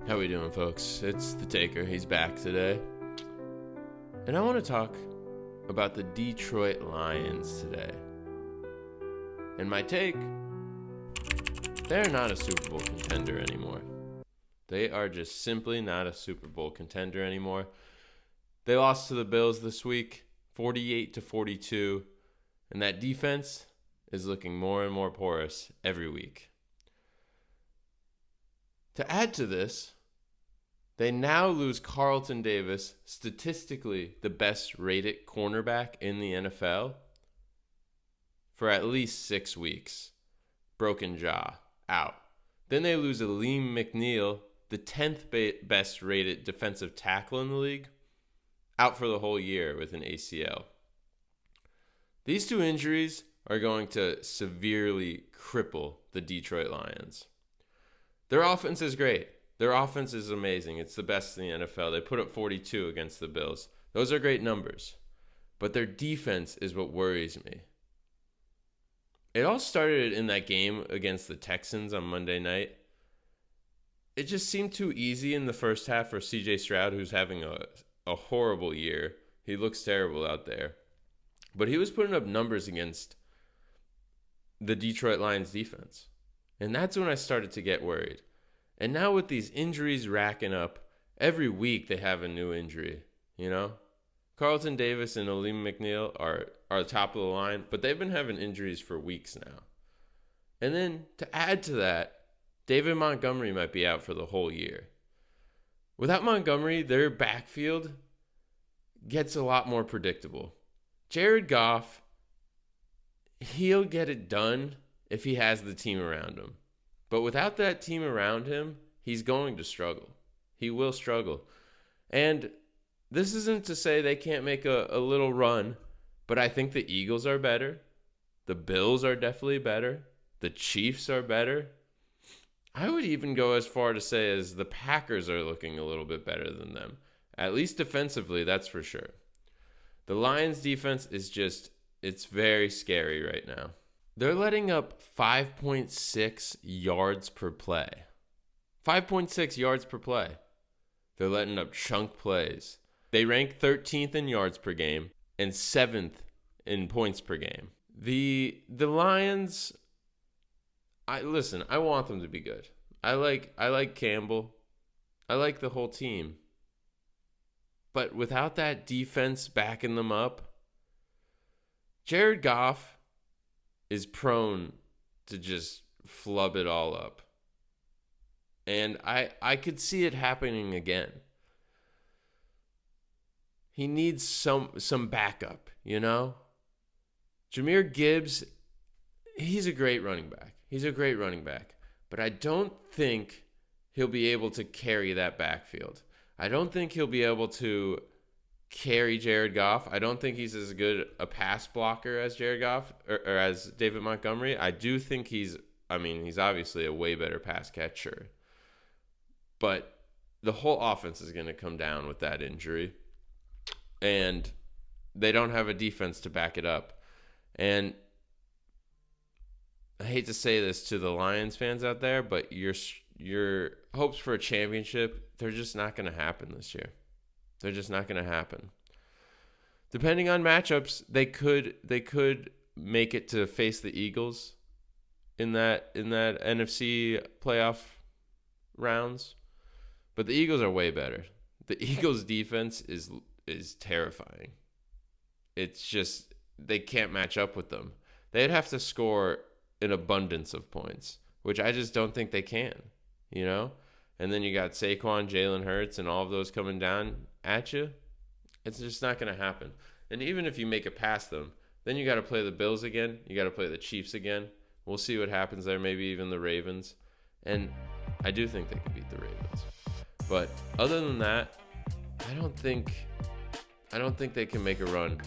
How we doing, folks? It's the Taker. He's back today. And I want to talk about the Detroit Lions today. And my take, they're not a Super Bowl contender anymore. They are just simply not a Super Bowl contender anymore. They lost to the Bills this week, 48-42, and that defense is looking more and more porous every week. To add to this, they now lose Carlton Davis, statistically the best rated cornerback in the NFL, for at least 6 weeks. Broken jaw, out. Then they lose Alim McNeill, the 10th best rated defensive tackle in the league, out for the whole year with an ACL. These two injuries are going to severely cripple the Detroit Lions. Their offense is great. Their offense is amazing. It's the best in the NFL. They put up 42 against the Bills. Those are great numbers. But their defense is what worries me. It all started in that game against the Texans on Monday night. It just seemed too easy in the first half for CJ Stroud, who's having a horrible year. He looks terrible out there. But he was putting up numbers against the Detroit Lions defense. And that's when I started to get worried. And now with these injuries racking up, every week they have a new injury, you know? Carlton Davis and Alim McNeill are top of the line, but they've been having injuries for weeks now. And then to add to that, David Montgomery might be out for the whole year. Without Montgomery, their backfield gets a lot more predictable. Jared Goff, he'll get it done if he has the team around him. But without that team around him, he's going to struggle. He will struggle. And this isn't to say they can't make a little run, but I think the Eagles are better. The Bills are definitely better. The Chiefs are better. I would even go as far to say as the Packers are looking a little bit better than them. At least defensively, that's for sure. The Lions defense is just, it's very scary right now. They're letting up 5.6 yards per play. 5.6 yards per play. They're letting up chunk plays. They rank 13th in yards per game and 7th in points per game. The Lions, I want them to be good. I like Campbell. I like the whole team. But without that defense backing them up, Jared Goff is prone to just flub it all up. And I could see it happening again. He needs some backup, you know? Jahmyr Gibbs, he's a great running back. But I don't think he'll be able to carry that backfield. I don't think he'll be able to carry Jared Goff. I don't think he's as good a pass blocker as Jared Goff or as David Montgomery. I do think he's obviously a way better pass catcher. But the whole offense is going to come down with that injury. And they don't have a defense to back it up. And I hate to say this to the Lions fans out there, but your hopes for a championship, they're just not going to happen this year. They're just not going to happen. Depending on matchups, they could make it to face the Eagles in that NFC playoff rounds. But the Eagles are way better. The Eagles defense is terrifying. It's just they can't match up with them. They'd have to score an abundance of points, which I just don't think they can, you know? And then you got Saquon, Jalen Hurts, and all of those coming down at you. It's just not going to happen. And even if you make it past them, then you got to play the Bills again. You got to play the Chiefs again. We'll see what happens there, maybe even the Ravens. And I do think they can beat the Ravens. But other than that, I don't think they can make a run